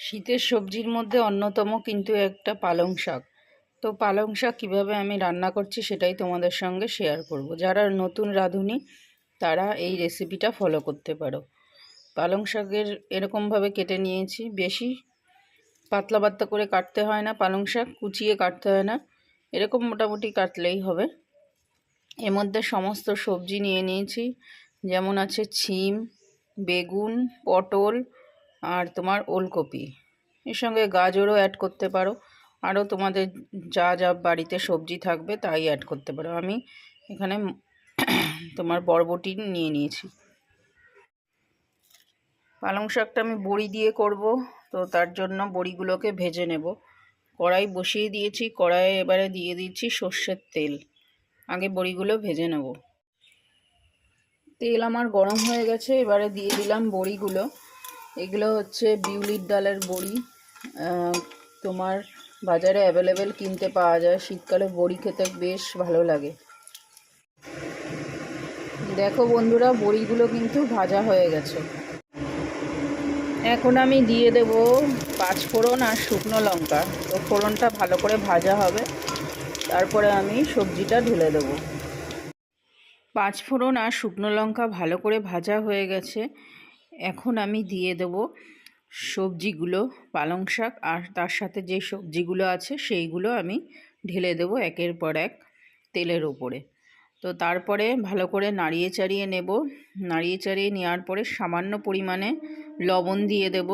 শীতের সবজির মধ্যে অন্যতম কিন্তু একটা পালং শাক। তো পালং শাক কীভাবে আমি রান্না করছি সেটাই তোমাদের সঙ্গে শেয়ার করব। যারা নতুন রাঁধুনি তারা এই রেসিপিটা ফলো করতে পারো। পালং শাকের এরকমভাবে কেটে নিয়েছি, বেশি পাতলা পাতলা করে কাটতে হয় না, পালং শাক কুচিয়ে কাটতে হয় না, এরকম মোটামুটি কাটলেই হবে। এর মধ্যে সমস্ত সবজি নিয়ে নিয়েছি, যেমন আছে শিম, বেগুন, পটল আর তোমার ওলকপি। এর সঙ্গে গাজরও অ্যাড করতে পারো, আরও তোমাদের যা যা বাড়িতে সবজি থাকবে তাই অ্যাড করতে পারো। আমি এখানে তোমার বরবটি নিয়ে নিয়েছি। পালং শাকটা আমি বড়ি দিয়ে করব, তো তার জন্য বড়িগুলোকে ভেজে নেব। কড়াই বসিয়ে দিয়েছি, কড়াইয়ে এবারে দিয়ে দিচ্ছি সর্ষের তেল। আগে বড়িগুলো ভেজে নেব। তেল আমার গরম হয়ে গেছে, এবারে দিয়ে দিলাম বড়িগুলো। এগুলো হচ্ছে বিউলির ডালের বড়ি, তোমার বাজারে অ্যাভেলেবেল কিনতে পাওয়া যায়। শীতকালে বড়ি খেতে বেশ ভালো লাগে। দেখো বন্ধুরা, বড়িগুলো কিন্তু ভাজা হয়ে গেছে। এখন আমি দিয়ে দেব পাঁচফোড়ন আর শুকনো লঙ্কা। তো ফোড়নটা ভালো করে ভাজা হবে, তারপরে আমি সবজিটা ঢেলে দেব। পাঁচফোড়ন আর শুকনো লঙ্কা ভালো করে ভাজা হয়ে গেছে। এখন আমি দিয়ে দেব সবজিগুলো, পালং শাক আর তার সাথে যে সবজিগুলো আছে সেইগুলো আমি ঢেলে দেব একের পর এক তেলের ওপরে। তো তারপরে ভালো করে নাড়িয়ে চাড়িয়ে নেব। নাড়িয়ে চাড়িয়ে নেওয়ার পরে সামান্য পরিমাণে লবণ দিয়ে দেব।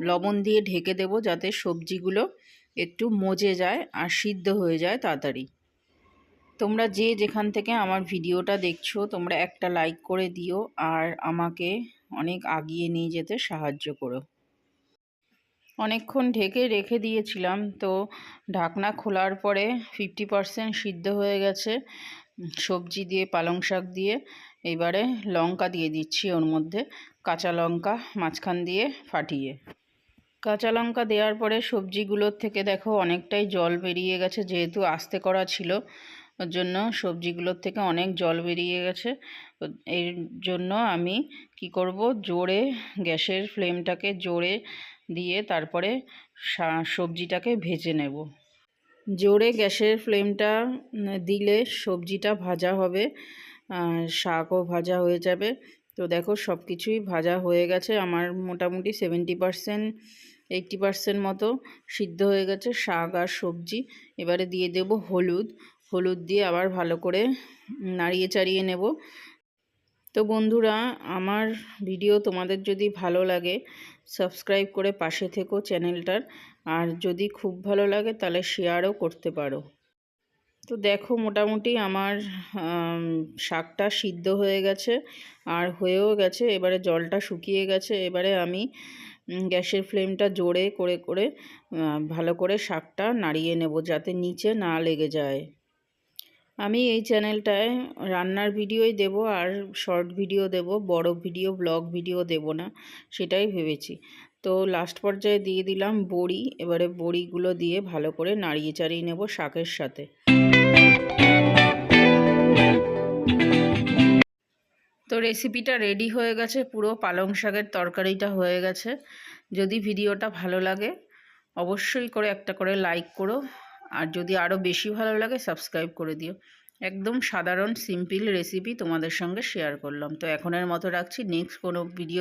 লবণ দিয়ে ঢেকে দেব যাতে সবজিগুলো একটু মজে যায় আর সিদ্ধ হয়ে যায় তাড়াতাড়ি। তোমরা যে যেখান থেকে আমার ভিডিওটা দেখছো তোমরা একটা লাইক করে দিও আর আমাকে অনেক আগিয়ে নিয়ে যেতে সাহায্য করো। অনেকক্ষণ ঢেকে রেখে দিয়েছিলাম, তো ঢাকনা খোলার পরে 50% সিদ্ধ হয়ে গেছে সবজি দিয়ে, পালং শাক দিয়ে। এবারে লঙ্কা দিয়ে দিচ্ছি ওর মধ্যে, কাঁচা লঙ্কা মাঝখান দিয়ে ফাটিয়ে। কাঁচা লঙ্কা দেওয়ার পরে সবজিগুলোর থেকে দেখো অনেকটাই জল বেরিয়ে গেছে, যেহেতু আস্তে করা ছিল ওর জন্য সবজিগুলোর থেকে অনেক জল বেরিয়ে গেছে। এর জন্য আমি কি করব, জোরে গ্যাসের ফ্লেমটাকে জোরে দিয়ে তারপরে সবজিটাকে ভেজে নেব। জোরে গ্যাসের ফ্লেমটা দিলে সবজিটা ভাজা হবে, শাকও ভাজা হয়ে যাবে। তো দেখো সব কিছুই ভাজা হয়ে গেছে আমার, মোটামুটি 70% 80% মতো সিদ্ধ হয়ে গেছে শাক আর সবজি। এবারে দিয়ে দেব হলুদ। হলুদ দিয়ে আবার ভালো করে নাড়িয়ে চাড়িয়ে নেব। তো বন্ধুরা, আমার ভিডিও তোমাদের যদি ভালো লাগে সাবস্ক্রাইব করে পাশে থেকো চ্যানেলটার, আর যদি খুব ভালো লাগে তাহলে শেয়ারও করতে পারো। তো দেখো মোটামুটি আমার শাকটা সিদ্ধ হয়ে গেছে আর হয়েও গেছে। এবারে জলটা শুকিয়ে গেছে। এবারে আমি গ্যাসের ফ্লেমটা জোরে করে করে ভালো করে শাকটা নাড়িয়ে নেব যাতে নিচে না লেগে যায়। আমি এই চ্যানেলটায় রান্নার ভিডিওই দেব আর শর্ট ভিডিও দেব, বড় ভিডিও ব্লগ ভিডিও দেব না, সেটাই ভেবেছি। তো লাস্ট পর্যায়ে দিয়ে দিলাম বড়ি। এবারে বড়িগুলো দিয়ে ভালো করে নাড়িয়ে চাড়িয়ে নেব শাকের সাথে। তো রেসিপিটা রেডি হয়ে গেছে, পুরো পালং শাকের তরকারিটা হয়ে গেছে। যদি ভিডিওটা ভালো লাগে অবশ্যই করে একটা করে লাইক করো, আর যদি আরও বেশি ভালো লাগে সাবস্ক্রাইব করে দিও। একদম সাধারণ সিম্পল রেসিপি তোমাদের সঙ্গে শেয়ার করলাম। তো এখনের মতো রাখছি, নেক্সট কোনো ভিডিও